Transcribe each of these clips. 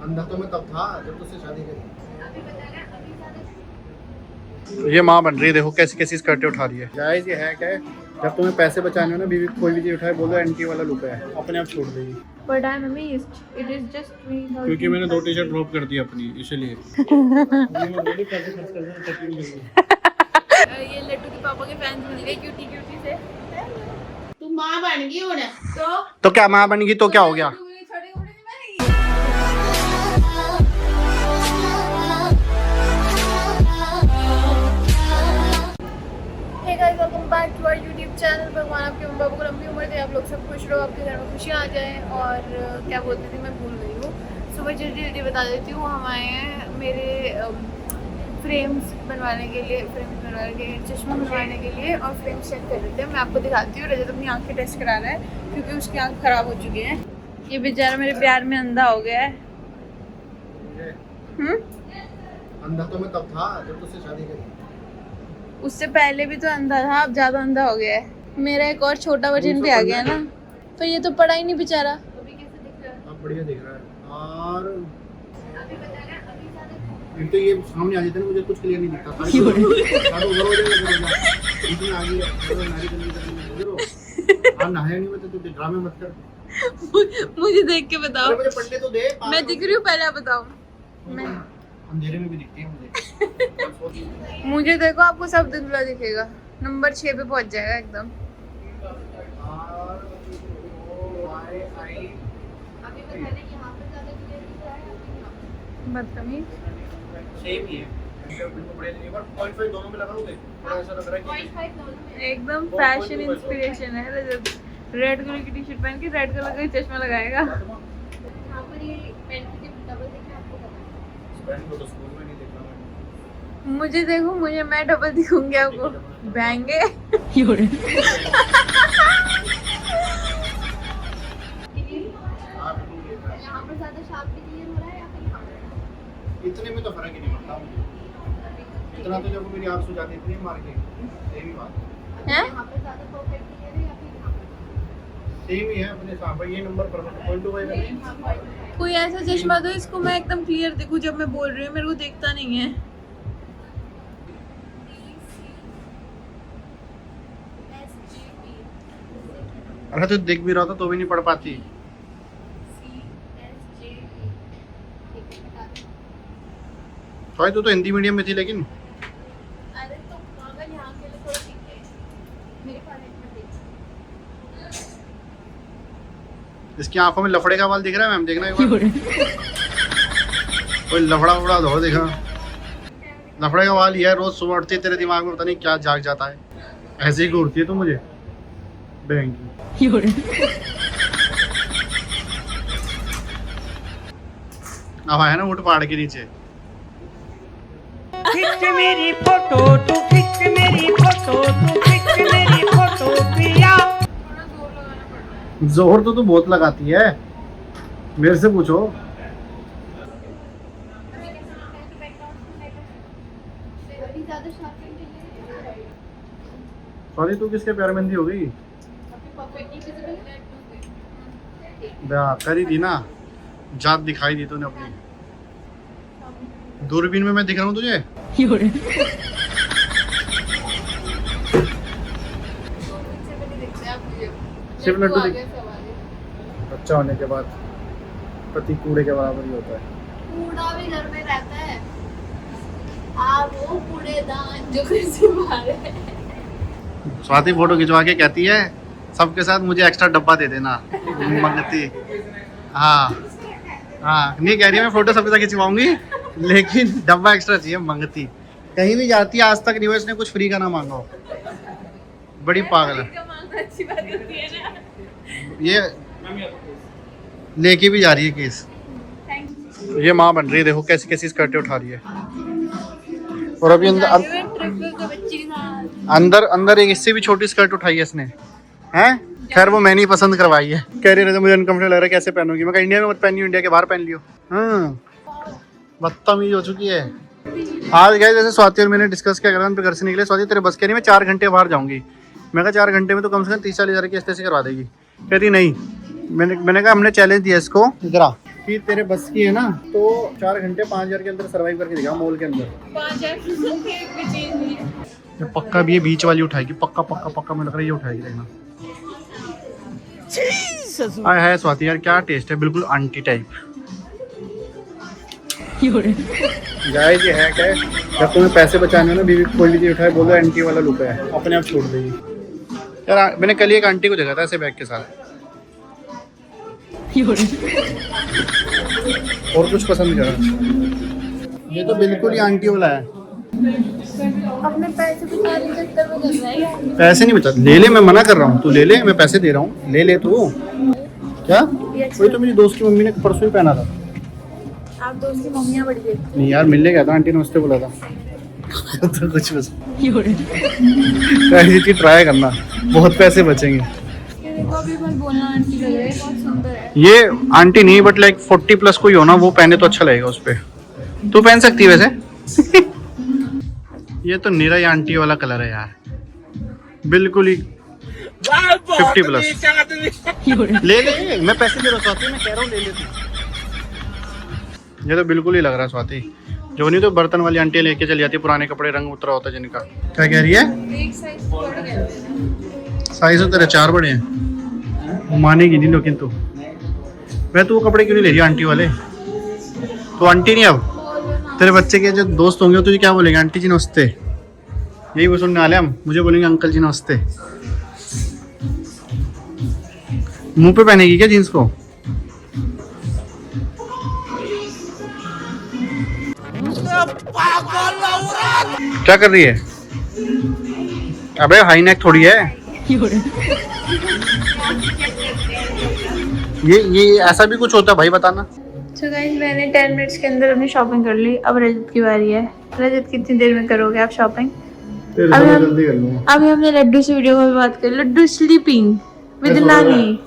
अंधा तो मैं तब था जब तुझसे शादी करी। ये माँ बन रही है, देखो कैसी कैसी स्कर्टें उठा रही है। गाइस ये है क्या है, जब तुम्हें पैसे बचाने हो ना, बीवी कोई भी चीज उठाए बोलो एंटी वाला लुक है, अपने आप छोड़ देगी। But I'm amazed. It is just 3,000. क्योंकि मैंने 2 टी-शर्ट ड्रॉप कर दी अपनी, इसलिए। ये लड्डू के पापा के फैंस मिल गए क्यूटी क्यूटी से। तू माँ बन गई हो ना तो क्या माँ बन गई तो क्या हो गया? Hey guys, welcome back to our YouTube channel। भगवान आपके मम्मी पापा को लंबी उम्र दे, आप लोग सब खुश रहो, आपके घर में खुशियाँ आ जाएं। और क्या बोलती थी मैं भूल गई हूँ। सुबह जल्दी जल्दी बता देती हूँ। हम आए हैं मेरे फ्रेम्स बनवाने के लिए, चश्मा बनवाने के लिए, और फ्रेम चेक कर लेते हैं। मैं आपको दिखाती हूँ। रजत अपनी आँखें टेस्ट करा रहा है क्योंकि उसकी आँख खराब हो चुकी है। ये बेचारा मेरे प्यार में अंधा हो गया है। अंधा तो मैं तब था जब तुझसे शादी करी। उससे पहले भी तो अंधा था, अब ज्यादा अंधा हो गया है। मेरा एक और छोटा वर्जन भी आ गया ना, तो ये तो पढ़ा ही नहीं बेचारा। अब बढ़िया दिख रहा है। और एक तो ये सामने आ जाते ना, मुझे कुछ क्लियर नहीं दिखता। आप नहाया नहीं होता तो ड्रामे मत कर। मुझे देख के बताओ, मुझे पढ़ने तो दे। मैं दिख रही हूँ? पहले आप बताओ। मैं अंधेरे में भी दिखती है मुझे। मुझे देखो, आपको सब धुंधला दिखेगा। नंबर 6 पे पहुंच जाएगा एकदम। बदतमीज। सेम ही है। दोनों में लगाओगे थोड़ा ऐसा लग रहा है कि एकदम फैशन इंस्पिरेशन है रजत। रेड कलर की टी शर्ट पहन के रेड कलर का चश्मा लगाएगा। मुझे देखो, मुझे मैं डबल दिखूंगी आपको। बहंगे इतने में तो फर्क ही नहीं पड़ता मुझे। इतना तो जब मेरी आँख सो जाती इतनी मार के सेम ही बात हैं? सेम ही है अपने साथ। ये नंबर पर पॉइंट टू फाइव है। कोई ऐसा चश्मा दो इसको, मैं एकदम क्लियर दिखूं जब मैं बोल रही हूँ। मेरे को दिखता नहीं है। अरे तो देख भी रहा था तो भी नहीं पढ़ पाती। तो हिंदी मीडियम में थी लेकिन। अरे तो अगर यहाँ के लिए थोड़ा ठीक है। मेरे पास इसकी आंखों में लफड़े का बाल दिख रहा है मैम, देखना एक बार। कोई लफड़ा वफड़ा धो देखा। लफड़े का बाल ये है, रोज सुबह उठती है तेरे दिमाग में पता नहीं क्या जाग जाता है। ऐसे ही घूरती है तो मुझे बैंक अब है ना उठ पहाड़ के नीचे। खिंच मेरी फोटो तू, खिंच मेरी फोटो तू, खिंच मेरी फोटो पिया। जोर तो तू बहुत लगाती है, मेरे से पूछो। सॉरी तू किसके प्यार में अंधी हो गई? करी थी ना, जात दिखाई दी तूने अपनी। दूरबीन में मैं दिख रहा हूँ तुझे? सिर्फ लड्डू बच्चा होने के बाद पति कूड़े के बराबर ही होता है। कूड़ा भी घर में रहता है। आप वो कूड़ेदान जो घर से बाहर है। स्वाति फोटो खिंचवा के कहती है सबके साथ मुझे एक्स्ट्रा डब्बा दे देना, मंगती। हाँ हाँ, नहीं कह रही है मैं फोटो सबके साथ खिंचवाऊंगी लेकिन डब्बा एक्स्ट्रा चाहिए, मंगती। कहीं भी जाती है आज तक रिवर्स ने कुछ फ्री का ना मांगा हो। बड़ी पागल है अच्छी बात होती है ना। ये, लेके भी जा रही है केस। ये माँ बन रही है, देखो कैसी कैसी स्कर्टें उठा रही है। और अभी अंदर एक इससे भी छोटी स्कर्ट उठाई है इसने, हैं? खैर वो मैंने ही पसंद करवाई है। कह रही है मुझे अनकंफर्टेबल लग रहा है, कैसे पहनूंगी? मैं कहा इंडिया में मत पहनियो, इंडिया के बाहर पहन लियो। बदतमीज हो चुकी है। आज गए जैसे स्वाति और मैंने डिस्कस किया, अगर घर से निकले, स्वाति तेरे बस के नहीं, मैं 4 घंटे बाहर जाऊंगी। मैं कहा 4 घंटे में तो कम से कम 30-40 हज़ार की किस्त से करवा देगी। कहती नहीं। मैंने कहा हमने चैलेंज दिया इसको, इधर आ, कि तेरे बस की है ना तो 4 घंटे 5,000 के अंदर सर्वाइव करके दिखा मॉल के अंदर। 5,000 की चीज नहीं है। ये पक्का भी ये बीच वाली उठाएगी, पक्का पक्का पक्का मुझे लग रहा है ये उठाएगी देखना। हाय हाय स्वाति यार क्या टेस्ट है, बिल्कुल आंटी टाइप। गाइस ये है क्या, जब तुम्हें पैसे बचाने हो ना बीवी कोई भी चीज उठाए बोलो आंटी वाला लुक है, अपने आप छोड़ देगी। यार मैंने कल ही एक आंटी को देखा था ऐसे बैग के साथ। और कुछ पसंद करा, ये तो बिल्कुल ही आंटी वाला है। अपने पैसे बचाने के चक्कर में कर रहा है यार। पैसे नहीं बचा, ले ले, मैं मना कर रहा हूँ, तू ले ले, मैं पैसे दे रहा हूँ, ले ले तू। क्या वही तो मेरी दोस्त की मम्मी ने परसों ही पहना था। आप दोस्त की मम्मियाँ बड़ी देखती नहीं यार मिलने गया था, आंटी ने नमस्ते बोला था। तो कुछ बस ऐसी चीज ट्राई करना, बहुत पैसे बचेंगे। देखो अभी मत बोलना आंटी लग रही है, बहुत सुंदर है। ये आंटी नहीं बट लाइक 40+ कोई हो ना वो पहने तो अच्छा लगेगा उस पे। तू पहन सकती है वैसे। ये तो निरा ही आंटी वाला कलर है यार, बिल्कुल ही 50+। ले ले, मैं पैसे दे रहा हूँ स्वाति, मैं कह रहा हूँ ले ले तू। ये तो बिल्कुल ही लग रहा है स्वाति, जो नहीं तो बर्तन वाली आंटी लेके चली जाती, पुराने कपड़े रंग उतरा होता है जिनका। क्या कह रही है? एक साइज बढ़ गया। साइज तो तेरे 4 बड़े हैं, मानेगी नहीं लेकिन तू। वह तू वो कपड़े क्यों नहीं ले रही आंटी वाले? तो आंटी नहीं, अब तेरे बच्चे के जो दोस्त होंगे तुझे क्या बोलेंगे? आंटी जी नमस्ते, यही वो सुनने वाले हम। मुझे बोलेंगे अंकल जी नमस्ते। मुंह पे पहनेगी क्या जीन्स को? क्या कर रही है? अबे हाई नेक थोड़ी है ये ऐसा भी कुछ होता है भाई, बताना। तो गाइस मैंने 10 मिनट्स के अंदर अपनी शॉपिंग कर ली। अब रजत की बारी है। रजत कितनी देर में करोगे आप शॉपिंग? अभी हमने लड्डू से वीडियो कॉल बात करी। लड्डू स्लीपिंग विद नानी।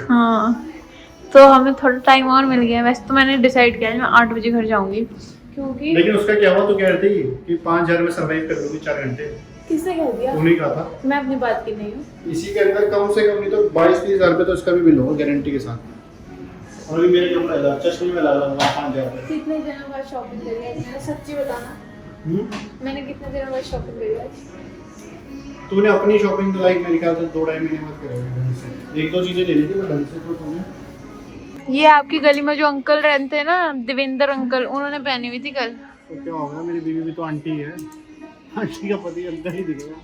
हाँ तो हमें थोड़ा टाइम और मिल गया। वैसे तो मैंने डिसाइड किया है मैं 8 बजे घर जाऊंगी, क्योंकि लेकिन उसका क्या हुआ? तो कह रही थी कि 5,000 में सर्वाइव कर लूंगी 4 घंटे। किसने कह दिया? तूने कहा था। मैं अपनी बात की नहीं हूँ। इसी के अंदर कम से कम नहीं तो 22-30 हज़ार रुपये तो इसका भी बिल होगा गारंटी के साथ। और अभी मेरे कपड़ा है चश्मे में लगा लूंगा 5,000 रुपये। कितने दिनों बाद शॉपिंग करी है? मैंने सच्ची बताना, मैंने कितने दिनों बाद शॉपिंग करी है? तूने अपनी शॉपिंग तो लाइक मेरे ख्याल से 2-2.5 महीने बाद करोगे। 1-2 चीजें ले ली थी मैं ढंग से, तो तूने ये आपकी गली में जो अंकल रहते हैं ना, देवेंद्र अंकल, उन्होंने पहनी हुई थी कल। तो क्या होगा, मेरी बीवी भी तो आंटी है, आंटी का पति अंदर ही दिखेगा।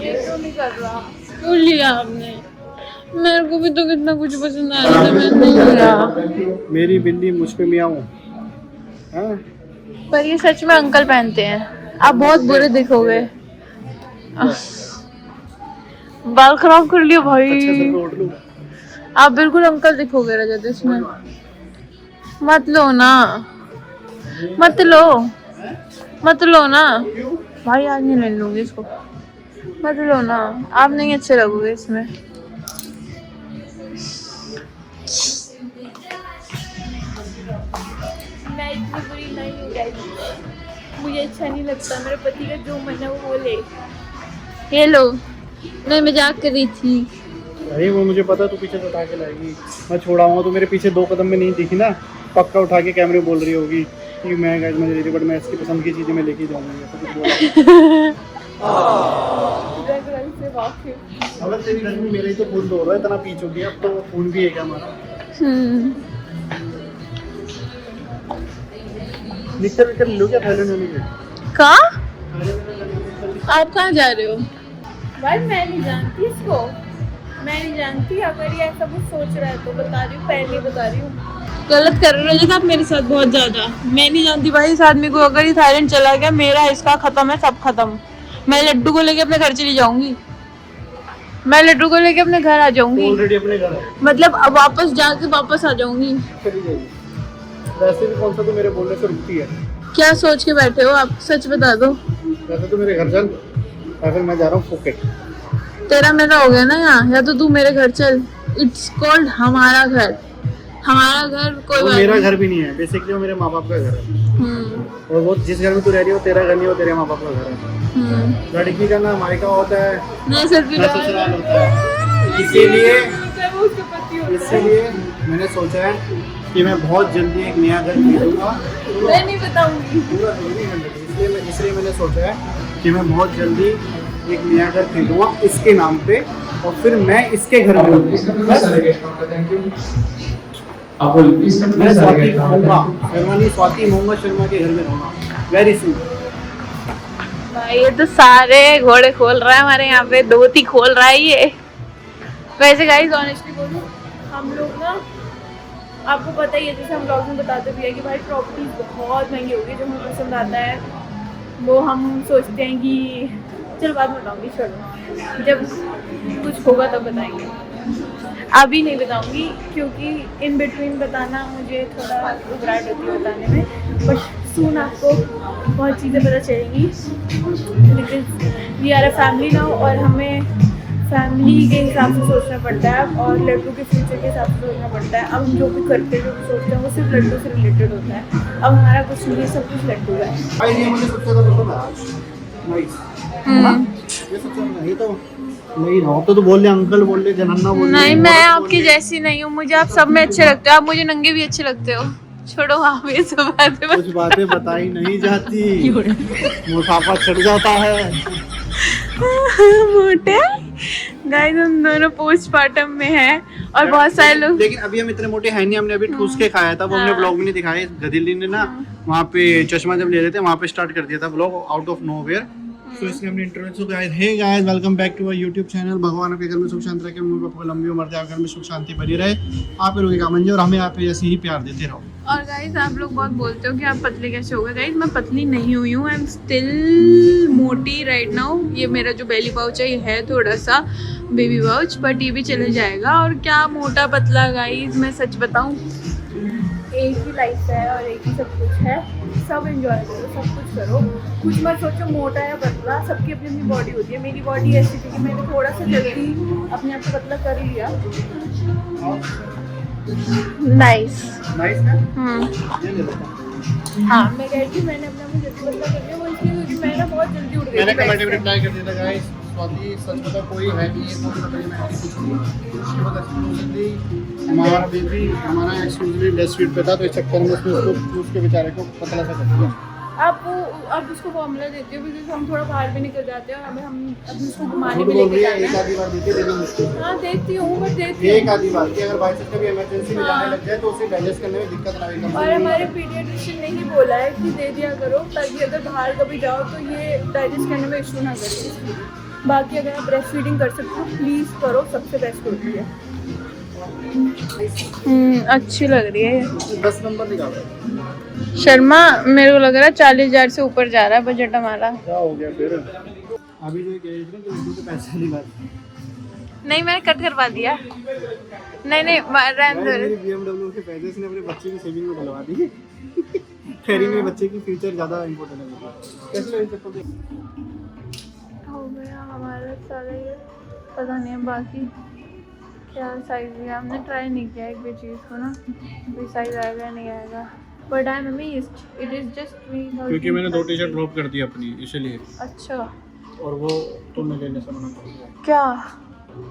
ये तो नहीं कर रहा। क्यों लिया आपने? मेरे को भी तो कितना कुछ पसंद आ रहा था, मैंने नहीं लिया। मेरी बिल्ली मुझ पे मियाऊं। हाँ? पर ये सच में अंकल पहनते हैं। आप बहुत बुरे दिखोगे। बाल खराब कर लिया भाई। अच्छे से तोड़ लूं। आप बिल्कुल अंकल दिखोगे रजत इसमें। मत लो ना, मत लो, मत लो ना भाई, आज नहीं ले लूंगी इसको। मत लो ना, आप नहीं अच्छे लगोगे इसमें। मैं इतनी बुरी नहीं हूँ गाइस, मुझे अच्छा नहीं लगता। मेरे पति का जो मन है वो बोले। ये लो, मैं मजाक कर रही थी। भाई वो मुझे पता तू पीछे से उठा के लाएगी, मैं छोड़ाऊंगा तो मेरे पीछे 2 कदम में नहीं दिखी ना, पक्का उठा के कैमरे बोल रही होगी कि मैं गाइस मुझे ले रही, बट मैं इसकी पसंद की चीजें मैं लेके जाऊंगी, ऐसा कुछ बोला। अगर तेरी रंग में मेरा ही तो खून दौड़ रहा है, इतना पीछे हो गया, अब तो खून भी है क्या हमारा? निकल निकल लो क्या थाईलैंड होने के? कहाँ? आप कहाँ जा रहे हो? भाई मैं नहीं जानती इसको, मैं नहीं जानती। अगर ये ऐसा कुछ सोच रहा है तो बता रही हूँ, पहले बता रही हूँ। गलत कर रहे हो आप मेरे साथ बहुत ज्यादा। मैं नहीं जानती भाई इस आदमी को। अगर ये थाईलैंड चला गया, मेरा इसका खत्म है, सब खत्म। मैं लड्डू को लेके अपने घर चली जाऊंगी। मैं लड्डू को लेके अपने घर आ जाऊंगी। ऑलरेडी अपने घर है, मतलब अब वापस जाके वापस आ जाऊंगी। चली जाएगी। वैसे भी कौन सा तो मेरे बोलने से रुकती है। क्या सोच के बैठे हो आप? सच बता दो। वैसे तो मेरे घर चल, या फिर मैं जा रहा हूँ फुकेट। तेरा मेरा हो गया ना यहाँ, या तो तू मेरे घर चल। इट्स कॉल्ड हमारा घर। हमारा घर कोई वो बात मेरा नहीं। घर भी नहीं है, बेसिकली वो मेरे माँ बाप का घर है। और वो जिस घर में तू रह रही है वो तेरा घर नहीं, वो तेरे माँ बाप का घर है। लड़की का ना मायका होता है, नहीं सर, ना ससुराल होता है। इसीलिए उसका पति होता है। इसलिए मैंने सोचा है कि मैं बहुत जल्दी एक नया घर खरीदूंगा। मैं नहीं बताऊंगी। इसलिए मैंने सोचा है कि मैं बहुत जल्दी एक नया घर खरीदूंगा इसके नाम पे, और फिर मैं इसके घर में रहूंगा। मैं स्वाति रहूंगा, शर्मा नहीं, स्वाति रहूंगा, शर्मा के घर में रहूंगा वेरी सून। भाई ये तो सारे घोड़े खोल रहा है हमारे यहाँ पे, धोती खोल रहा है ये। वैसे गाइस ऑनेस्टली बोलूं, हम लोग ना, आपको पता ही है, जैसे हम ब्लॉग में बताते भी है कि भाई प्रॉपर्टीज बहुत महंगी होगी। जो हमें पसंद आता है वो हम सोचते हैं कि चल बाद में बताऊंगी, छोड़ो, जब कुछ होगा तब बताएंगे। अभी नहीं बताऊंगी क्योंकि इन बिटवीन बताना मुझे थोड़ा घबराहट होती है बताने में, बट सून आपको बहुत चीज़ें पता चलेंगी। Because we are a family now, और हमें फैमिली के हिसाब से सोचना पड़ता है और लड्डू के फ्यूचर के हिसाब से सोचना पड़ता है। अब हम जो भी करते हैं, जो भी सोचते हैं, वो सिर्फ लड्डू से रिलेटेड होता है। अब हमारा कुछ नहीं, सब कुछ लड्डू है। भाई ये मुझे सबसे ज़्यादा पसंद है आज। नाइस। ये सबसे ज़्यादा, ये तो नहीं रहा तो बोल ले, अंकल बोल ले, जनन्ना बोल ले। नहीं, मैं आपकी जैसी नहीं हूँ, मुझे आप सब में अच्छे लगते हो। आप मुझे नंगे भी अच्छे लगते हो। छोड़ो आप ये सब बातें। कुछ बातें बताई नहीं जाती, मोटापा चढ़ जाता है। मोटे गाइस, हम दोनों पोस्टमार्टम में हैं और बहुत सारे लोग। लेकिन अभी हम इतने मोटे हैं नहीं, हमने अभी ठूस के खाया था, वो हमने ब्लॉग में नहीं दिखाया। गदिली ने ना वहाँ पे चश्मा जब ले रहे थे वहाँ पे स्टार्ट कर दिया था ब्लॉग आउट ऑफ नोवेयर। तो इसलिए हमने interview guys, hey guys, welcome back to our YouTube channel. भगवान आपके घर में सुख शांति रखे, मम्मी पापा को लंबी उम्र दे, आपके घर में सुख शांति बनी रहे, आप लोगों का मंजे, और हमें आप ऐसे ही प्यार देते रहो। और गाइस, आप लोग बहुत बोलते हो कि आप पतले कैसे हो गए। गाइस, मैं पतली नहीं हुई हूँ, आई एम स्टिल मोटी राइट नाउ। ये मेरा जो बेली पाउच है, ये है थोड़ा सा बेबी पाउच, बट ये भी चले जाएगा। और क्या मोटा पतला गाइस, मैं सच बताऊँ, एक ही लाइफ है और एक ही सब कुछ है। सब एंजॉय करो, सब कुछ करो, कुछ मत सोचो मोटा या पतला। सबकी अपनी अपनी बॉडी होती है। मेरी बॉडी ऐसी थी कि मैंने थोड़ा सा जल्दी अपने आप को पतला कर लिया। नाइस नाइस है। ये ले लो। हाँ, मैं कह रही थी मैंने अपने आप को जल्दी पतला कर लिया, वो इसलिए क्योंकि मैं ना बहुत जल्दी उठ गई मैंने थी कमेंट बेड में से। रिप्लाई कर दिया था गाइस, स्वाति सच बता कोई है नहीं, ये कौन सा मैं कुछ नहीं। ये बता एक्सक्लूसिवली हमारा बेबी हमारा एक्सक्लूसिवली ब्रेस्ट फीड पे था, तो इस चक्कर में उसके बेचारे को पतला सा कर दिया। आप उसको फॉर्मूला देते हो बिकॉज हम थोड़ा बाहर भी निकल जाते हैं और हमें हम अभी उसको घुमाने झूठ भी बोल लेके रही है, जाना एक है। आधी बार देती है, लेकिन मुश्किल है। हाँ, देखती हूँ, बट देखती हूँ। एक आधी बार की अगर बाई चांस कभी इमरजेंसी में जाने लग जाए तो उसे डाइजेस्ट करने में दिक्कत आएगी। और हमारे पीडियाट्रिशियन ने ही बोला है कि दे दिया करो, ताकि अगर बाहर कभी जाओ तो ये डाइजेस्ट करने में इशू ना करे। बाकी अगर आप ब्रेस्ट फीडिंग कर सकते हो प्लीज़ करो, सबसे बेस्ट होती है। अच्छी लग रही है। 10 नंबर निकालो। शर्मा, मेरे को लग रहा है 40,000 से ऊपर जा रहा है बजट हमारा। क्या हो गया फिर? अभी जो कह रही थी ना कि उनको तो पैसे नहीं लाते। नहीं, मैंने कट करवा दिया। नहीं नहीं, मेरी BMW के पैसे इसने अपने बच्चे की सेविंग में डलवा दी। खैरी मेरे बच्चे की फ्यूचर ज़्यादा इम्पोर्टेंट है। कैसे लगे चप्पल देख? हो गया हमारा सारा ये, पता नहीं है बाकी क्या साइज है। हमने ट्राई नहीं किया एक भी चीज़ को ना, कोई साइज आएगा नहीं आएगा, but I am amazed it is just 3,000। क्योंकि मैंने 2 टी-शर्ट ड्रॉप कर दी अपनी, इसलिए। अच्छा, और वो तुमने लेने से मना कर दिया। क्या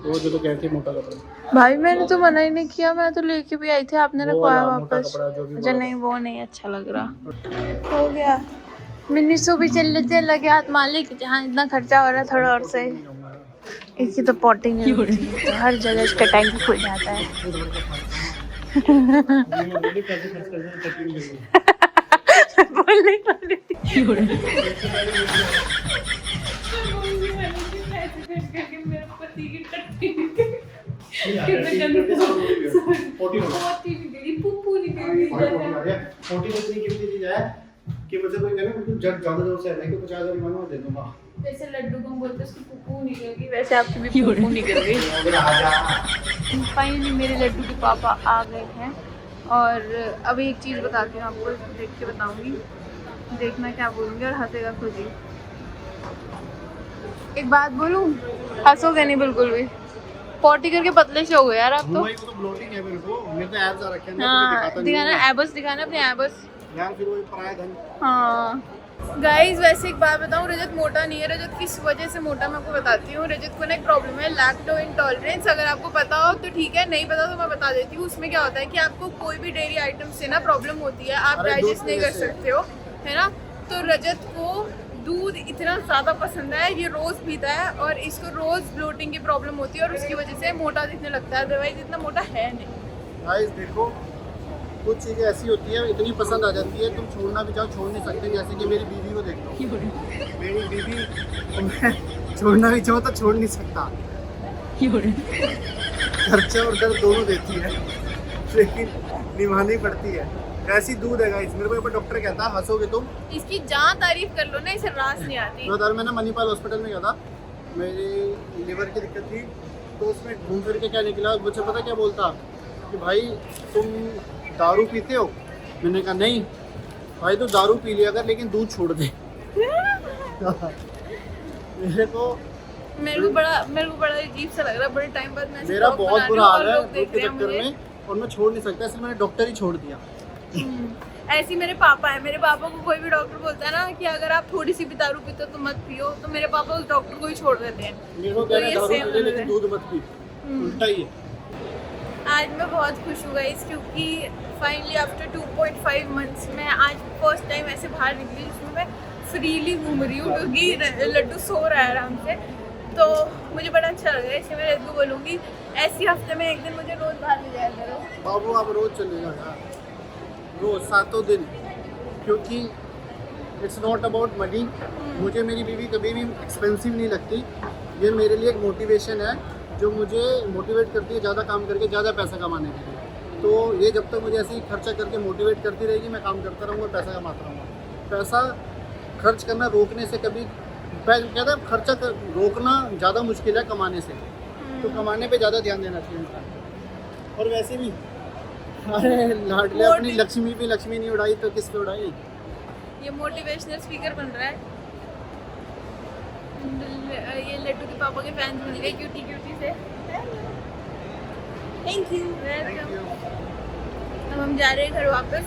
वो जो तो कहती मोटा कपड़ा। भाई, मैंने तो मना ही नहीं किया, मैं तो लेके भी आई थी, आपने वो रखवाया वाला मोटा वापस। कपड़ा जो भी अच्छा बोला नहीं, वो नहीं अच्छा लग रहा। हो गया, मिन्नी सो भी चल लेते हैं लगे हाथ मालिक, जहाँ इतना खर्चा हो रहा है थोड़ा और से। इसकी तो पॉटिंग है, तो हर जगह इसका टैंक खुल जाता है। बोल नहीं पा रही थी। कि मुझे कोई कहना कि ज़्यादा जोर से है कि 50,000 मांगो दे दूंगा। जैसे लड्डू को हम बोलते हैं उसकी पुप्पू निकल गई, वैसे आपकी भी पुप्पू निकल गई। फाइनली मेरे लड्डू के पापा आ गए हैं और अभी एक चीज़ बताती हूँ आपको, देख के बताऊँगी, देखना क्या बोलूँगी और हंसेगा खुद ही। एक बात बोलूँ, हंसोगे नहीं बिल्कुल भी। पॉटी करके पतले से हो गए यार आप तो। भाई वो तो ब्लोटिंग है मेरे को, मेरे तो एब्स आ रखे हैं, हाँ, दिखाना एबस, दिखाना अपने एबस। यार फिर वो पराया धन। हाँ, गाइस वैसे एक बात बताऊं, रजत मोटा नहीं है। रजत किस वजह से मोटा मैं आपको बताती हूँ। रजत को ना एक प्रॉब्लम है, लैक्टो इंटॉलरेंस। अगर आपको पता हो तो ठीक है, नहीं पता तो मैं बता देती हूँ। उसमें क्या होता है कि आपको कोई भी डेयरी आइटम से ना प्रॉब्लम होती है, आप डाइजेस्ट नहीं कर सकते हो, है ना। तो रजत को दूध इतना ज़्यादा पसंद है, ये रोज़ पीता है और इसको रोज़ ब्लोटिंग की प्रॉब्लम होती है और उसकी वजह से मोटा दिखने लगता है। अदरवाइज इतना मोटा है नहीं। गाइस देखो, कुछ चीज़ें ऐसी होती है इतनी पसंद आ जाती है, तुम छोड़ना भी चाहो छोड़ नहीं सकते। जैसे कि मेरी बीवी को देख लो, मेरी बीवी को मैं छोड़ना भी चाहो तो छोड़ नहीं सकता। खर्चा और दर्द दोनों देती है, लेकिन निभानी पड़ती है। ऐसी दूध है गाइस। मेरे को एक बार डॉक्टर कहता है, हंसोगे तुम, इसकी जहाँ तारीफ कर लो ना, इसे रास नहीं आती। तो मैं ना मणिपाल हॉस्पिटल में गया था, मेरी लीवर की दिक्कत थी, तो उसमें घूम फिर के क्या निकला, मुझे पता क्या बोलता कि भाई तुम दारू पीते हो? मैंने कहा नहीं। भाई तो दारू पी लिया कर लेकिन दूध छोड़ दे। मेरे को बड़ा अजीब सा लग रहा है। बड़े टाइम बाद मैं मेरा बहुत बुरा हाल है दूध देख के रहे हैं चक्कर मुझे। में, और मैं छोड़ नहीं सकता, इसलिए मैंने डॉक्टर ही छोड़ दिया। ऐसी मेरे पापा है। मेरे पापा को कोई भी डॉक्टर बोलता है ना कि अगर आप थोड़ी सी भी दारू पीते हो तो मत पियो, तो मेरे पापा उस डॉक्टर को ही छोड़ देते हैं। मेरे को तो कह रहे ये दारू same पी ले, लेकिन है। दूध मत पी, उल्टा ही है। आज मैं बहुत खुश हूँ गाइस, क्योंकि फाइनली आफ्टर 2.5 मंथ्स मैं आज फर्स्ट टाइम ऐसे बाहर निकली जिसमें मैं फ्रीली घूम रही हूँ, क्योंकि लड्डू सो रहा है आराम से। तो मुझे बड़ा अच्छा लग रहा है। इसलिए मैं लड्डू बोलूँगी ऐसी हफ्ते में एक दिन मुझे रोज़ बाहर ले जाया करो। बाबू आप रोज चले जाओ यार, रोज 7 दिन, क्योंकि इट्स नॉट अबाउट मनी। मुझे मेरी बीवी कभी भी एक्सपेंसिव नहीं लगती। ये मेरे लिए एक मोटिवेशन है जो मुझे मोटिवेट करती है ज़्यादा काम करके ज़्यादा पैसा कमाने के लिए। तो ये जब तक मुझे ऐसे ही खर्चा करके मोटिवेट करती रहेगी, मैं काम करता रहूँगा, पैसा कमाता रहूँगा। पैसा खर्च करना रोकने से कभी, कहता है खर्चा रोकना ज़्यादा मुश्किल है कमाने से, तो कमाने पे ज़्यादा ध्यान देना चाहिए इंसान। और वैसे भी अरे लाडले अपनी लक्ष्मी भी लक्ष्मी नहीं उड़ाई तो किस पे उड़ाई। ये मोटिवेशनल स्पीकर बन रहा है। ये लड्डू के पापा के फैंस मिल गए क्यूटी क्यूटी से। Thank you. अब हम जा रहे हैं घर वापस।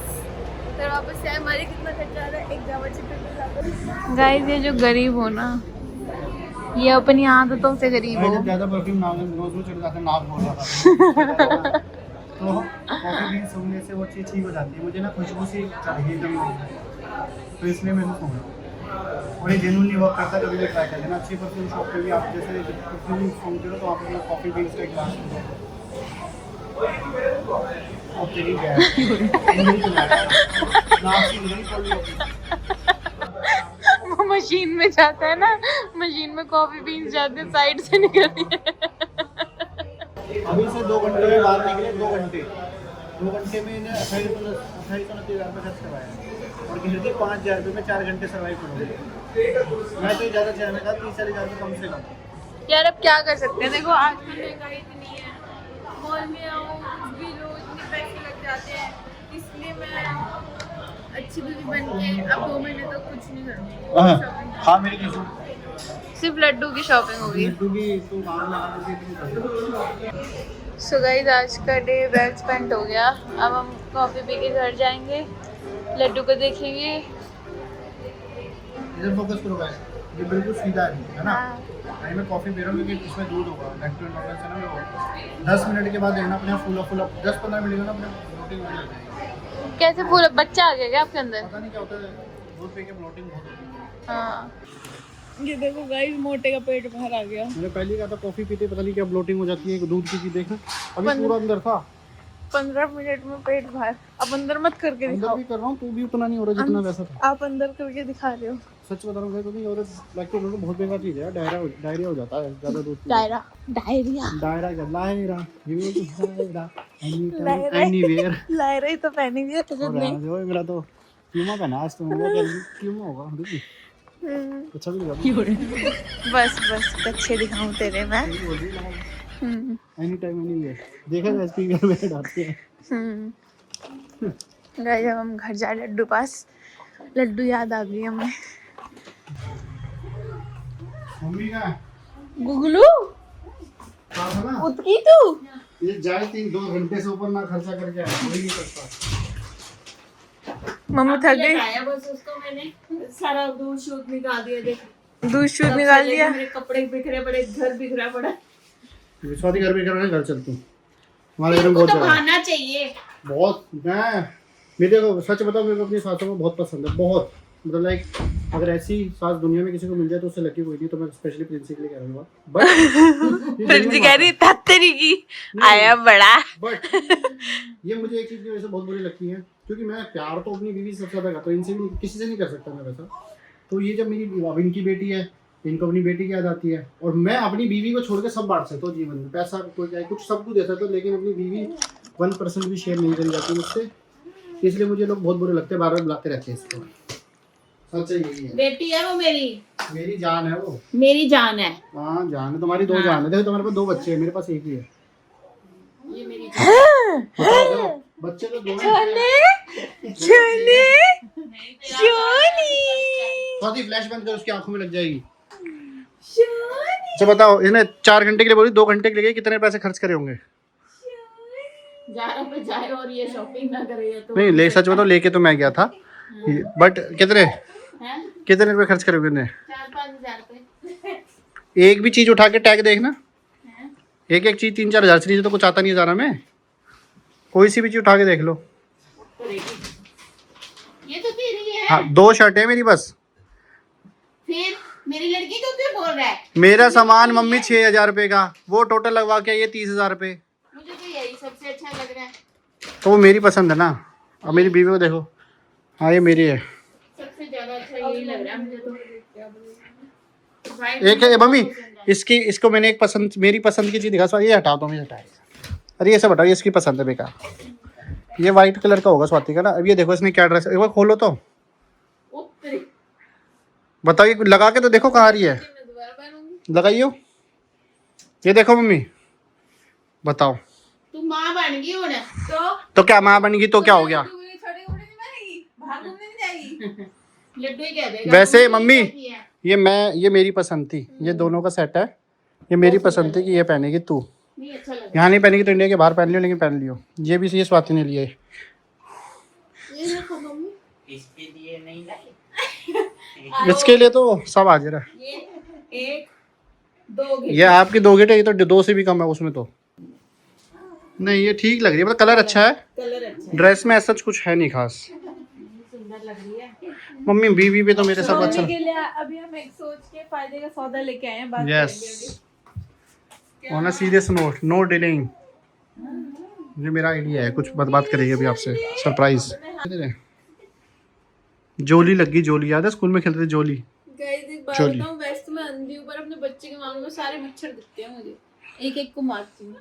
घर वापस से हमारे कितना खर्चा आ रहा है एक जावर चिकन। गाइस ये जो गरीब हो ना, ये अपनी आदतों से गरीब हो। जब ज़्यादा परफ्यूम नाक में रोज चढ़ जाता नाक बोल रहा था तो कॉफी बीन सूंघने से वो चीज़ ठीक हो जाती है। मुझे ना खुशबू सी चढ़ गई एकदम, तो इसलिए मैंने सूंघा। और ये जेन्युइनली वर्क करता है। कभी भी ट्राई कर लेना। अच्छी परफ्यूम शॉप पे भी आप जैसे परफ्यूम सूंघते हो तो वहाँ पर कॉफी बीन्स का एक ग्लास दो। अब तेरी क्या वो मशीन में जाता है ना, मशीन में कॉफी बीन्स जाते हैं, साइड से निकलती है। अभी से 2 घंटे में बाहर निकले। 2 घंटे में इन्हें 28-29,000 रुपये खर्च करवाया और कहते 5,000 रुपये में 4 घंटे सर्वाइव करूँगी। मैं तो ज़्यादा चाहने का 30,000 रुपये कम से कम। यार अब क्या कर सकते हैं, देखो आजकल महंगाई इतनी है, मॉल में आओ कुछ भी लो, इतने पैसे लग जाते हैं। इसलिए मैं अच्छी बीवी बन के अब 2 महीने तक कुछ नहीं करूँगी। हाँ मेरी किस्म सिर्फ लड्डू की शॉपिंग होगी। लड्डू भी तो काम लगा। सो गाइस आज का डे वेल स्पेंड हो गया। अब हम कॉफ़ी पी के घर जाएंगे, लड्डू को देखेंगे। इधर फोकस करो गाइस, ये बिल्कुल सीधा है ना। नहीं मैं कॉफ़ी पी रहा हूँ क्योंकि इसमें दूध होगा, लैक्टोज इंटॉलरेंस है ना वो। 10 मिनट के बाद देखना अपने फूला 10-15 मिनट में अपने ब्लोटिंग होने लगेगी। कैसे फूल बच्चा आ गया क्या आपके अंदर? पता नहीं क्या होता है, दूध पी के ब्लोटिंग बहुत होती है। हाँ ये देखो गाइस, मोटे का पेट बाहर आ गया। मैंने पहले कहा था कॉफ़ी पीते पता नहीं क्या ब्लोटिंग हो जाती है दूध की चीज़। देखना अभी पूरा अंदर था। 15 मिनट में पेट बाहर। अब अंदर मत करके अंदर दिखाओ। भी कर रहा हूँ, तू भी उतना नहीं हो रहा जितना वैसा था। आप अंदर करके दिखा रहे हो। सच बता रहा हूँ तो नहीं हो रहा। लैक्टोज बहुत बेकार चीज़ है, डायरिया हो जाता है ज़्यादा दूध पीने से। डायरिया डायरा क्या लायरा लायरा। एनीवेयर लायरा ही तो पहनी हुई है तुझे नहीं। जो मेरा तो क्यूमा पहना आज तो मेरा क्यूमा होगा देखी अच्छा भी लगा। बस अच्छे दिखाऊं तेरे मैं। एनी टाइम एनीवेयर देखा जाए स्पीकर में डालते हैं। गाइस जब हम घर जाए लड्डू पास, लड्डू याद आ गई हमें। मम्मी का गुगलू था ना उतकी तू ये जाए 2 घंटे से ऊपर ना खर्चा करके आया, कोई नहीं करता। मम्मी थक गई, लगाया बस उसको मैंने, सारा दूध शूट निकाल दिया। देख दूध शूट तब निकाल से दिया। मेरे कपड़े बिखरे पड़े, घर बिखरा पड़ा। स्वाति घर में करना, घर चल तू, हमारे घर में बहुत तो जगह है। खाना चाहिए। बहुत, मैं मेरे को सच बताऊं, मेरे को अपनी सासों को बहुत पसंद है, बहुत, मतलब लाइक अगर ऐसी सास दुनिया में किसी को मिल जाए तो उससे लकी कोई नहीं। तो मैं स्पेशली प्रिंसी के लिए कह रहा हूँ, बट प्रिंसी कह रही था तेरी की आया बड़ा। बट ये मुझे एक चीज की वजह से बहुत बुरी लगती है, क्योंकि मैं प्यार तो अपनी बीवी से सबसे ज्यादा करता हूँ, इनसे भी किसी से नहीं कर सकता मैं वैसा। तो ये जब मेरी अब इनकी बेटी है, इनको अपनी बेटी की याद आती है, और मैं अपनी बीवी को छोड़ के सब बांट सकता हूँ जीवन में, पैसा कोई चाहे कुछ सब कुछ दे सकता हूँ, लेकिन अपनी बीवी 1% भी शेयर नहीं कर जाती मुझसे। इसलिए मुझे लोग बहुत बुरे लगते हैं, बार बार बुलाते रहते हैं इसको। सच यही है, बेटी है वो मेरी जान है वो, मेरी जान है। हाँ जान है तुम्हारी, दो जान है। देखो तुम्हारे पास 2 बच्चे हैं, मेरे पास एक ही है। ये मेरी बताओ, देखो, बच्चे तो 2 हैं। स्वाति फ्लैश बंद कर, उसकी आंखों में लग जाएगी। अच्छा बताओ, इसने 4 घंटे के लिए बोली, 2 घंटे के लिए कितने पैसे खर्च करे होंगे? ज़ारा पे जाए और ये शॉपिंग ना करे तो नहीं ले, सच बताओ, लेके तो मैं गया था, बट हैं? कितने रुपए खर्च करे होंगे उन्हें? 4-5 हज़ार रुपए। एक भी चीज उठा के टैग देखना, एक एक चीज 3-4 हज़ार से तो कुछ आता नहीं है ज़ारा में। कोई सी भी चीज उठा के देख लो। ये तो तेरी है। हाँ 2 शर्ट है मेरी बस। फिर मेरी लड़की को क्यों बोल रहा है? मेरा सामान मम्मी 6,000 रुपए का, वो टोटल लगवा के ये 30,000 रुपए। मुझे तो यही सबसे अच्छा लग रहा है। तो वो मेरी पसंद है ना। अब मेरी बीवी को देखो, हाँ ये मेरी है। सबसे ज्यादा अच्छा यही लग रहा है मुझे तो। एक है मम्मी, इसकी इसको मैंने एक पसंद, मेरी पसंद की चीज दिखा, ये हटा दो, मुझे हटाए। अरे ये सब हटाओ, ये इसकी पसंद है बेकार। ये वाइट कलर का होगा स्वाति का ना। अब ये देखो इसने क्या ड्रेस, एक बार खोलो तो बताओ, ये लगा के तो देखो कहाँ आ रही है, लगाइयो। ये देखो मम्मी, बताओ तू माँ बन गई हो ना तो क्या माँ बन गई तो क्या हो गया? लड्डू ही कह देगा। वैसे मम्मी ये मेरी पसंद थी, ये दोनों का सेट है, ये मेरी पसंद थी कि ये पहनेगी तू। नहीं अच्छा लगा। यहाँ नहीं पहनेगी तो इंडिया के बाहर पहन लियो, लेकिन पहन लियो। ये भी ये स्वाति ने लिए। ये देखो मम्मी, इसके लिए नहीं लाई। इसके लिए तो सब हाजिर है। ये 1-2 ये आपकी 2 गेटे, ये तो 2 से भी कम है उसमें तो। नहीं ये ठीक लग रही है, मतलब कलर अच्छा है, कलर अच्छा ड्रेस में ऐसा कुछ है नहीं खास। सुंदर लग रही है। मम्मी बीवी पे तो मेरे सब अच्छा। के लिए अभी हम एक सोच के फायदे का सौदा लेके आए हैं, बात yes, on a serious note, no delaying. ये मेरा आइडिया है, कुछ बात करेगी अभी आपसे, सरप्राइज। जोली लगी, जोली याद है स्कूल में खेलते थे जोली। गाइस एक बात चलिए। बताऊं, वैसे तो मैं अंधी हूं, पर अपने बच्चे के मामले में सारे मच्छर दिखते हैं मुझे, एक एक को मारती हूँ।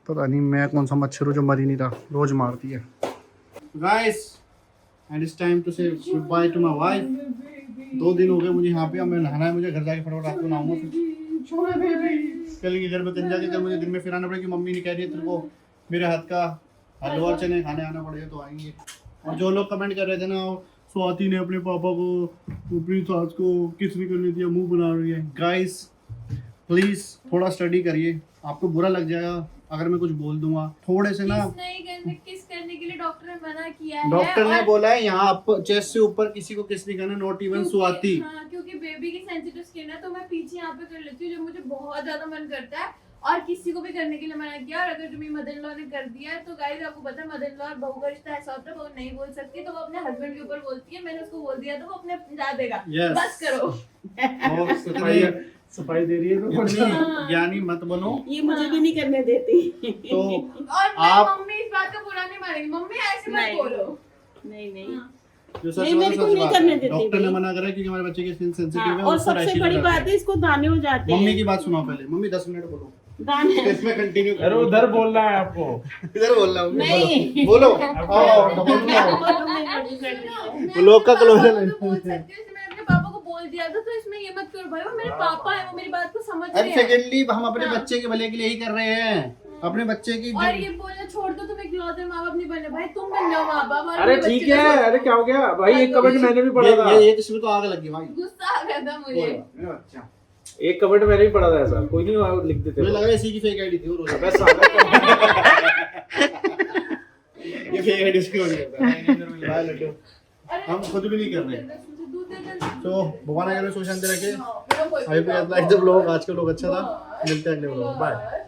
पता नहीं मैं कौन सा मच्छर हूँ जो मर ही नहीं रहा, रोज मारती है। Guys and it's time to say goodbye to my wife. 2 दिन हो गए मुझे यहाँ पे, अब मैं नहाना है, मुझे घर जाके फटाफट आपको नहाऊंगा, फिर छोड़े बेबी चलेंगे घर में। तंजा के घर मुझे दिन में फिर आना पड़ेगा, मम्मी ने कह रही है तेरे को मेरे हाथ का हलवा चने खाने आना पड़ेगा, तो आएंगे। और जो लोग कमेंट कर रहे थे ना, स्वाति ने अपने पापा को, अपनी सास को किस नहीं करने दिया, मुंह बना रही है। गाइस प्लीज थोड़ा स्टडी करिए, आपको बुरा लग जाएगा अगर मैं कुछ बोल दूंगा। थोड़े से ना, किस करने के लिए डॉक्टर ने मना किया है। डॉक्टर ने और- बोला है यहाँ आप चेस्ट से ऊपर किसी को किस नहीं करना, नॉट इवन स्वाति। हाँ, क्योंकि बेबी की सेंसिटिव स्किन है, तो मैं पीछे यहाँ पे कर लेती हूँ जब मुझे बहुत ज्यादा मन करता है, और किसी को भी करने के लिए मना किया। और अगर जो मेरी मदर इन लॉ ने कर दिया है, तो गाइस आपको पता है मदर इन लॉ और बहू का रिश्ता ऐसा होता है, बहू नहीं बोल सकती तो वो अपने हस्बैंड के ऊपर बोलती है। मैंने उसको बोल दिया तो वो अपने जा देगा। Yes. बस करो। और सफाई दे रही है तो ज्ञानी मत बनो। ये मुझे भी नहीं करने देती। तो और आप- मम्मी इस बात का बुरा नहीं मानेगी, मम्मी ऐसे मत नहीं। बोलो। नहीं जो सच नहीं, बात है, मेरे को सच नहीं बात करने है। देती डॉक्टर ने भाई। मना करा क्योंकि हमारे बच्चे की स्किन सेंसिटिव हाँ, है। और उसको सबसे रैशेज बड़ी हो जाते बात है इसको दाने हो जाते हैं। मम्मी हैं। की बात सुनाओ पहले, मम्मी 10 मिनट बोलो, दाने इसमें कंटिन्यू अरे उधर बोल रहा है आपको। इधर बोल रहा हूँ, नहीं। बोलो लोग का क्लोज है। बोल सकती हूँ, मैंने अपने पापा को बोल दिया था, तो इसमें ये मत करो भाई, वो मेरे पापा है, वो मेरी बात को समझ रहे एंड हैं। सेकेंडली हम अपने बच्चे के भले के लिए ही कर रहे हैं, अपने बच्चे की। और ये बोलना छोड़ दो, तुम एक लौते माँ बाप नहीं बने भाई, तुम बन जाओ माँ बाप। और अरे अपने ठीक बच्चे है, का अरे क्या हो गया भाई, एक कमेंट मैंने भी पढ़ा था। ये इसमें तो आग लगी भाई। गुस्सा आ गया था मुझे। अच्छा एक कमेंट मैंने भी पढ़ा था ऐसा, कोई नहीं वो लिख देते। मुझे लगा इसी की फेक आईडी थी वो रोज। बस साला ये फेक आईडी इसकी होनी है। बाय लड्डू। हम खुद भी नहीं कर रहे। तो भगवान अगर सोच शांति रखे। I hope you guys like the vlog. आज का व्लॉग अच्छा था। मिलते हैं अगले व्लॉग। बाय।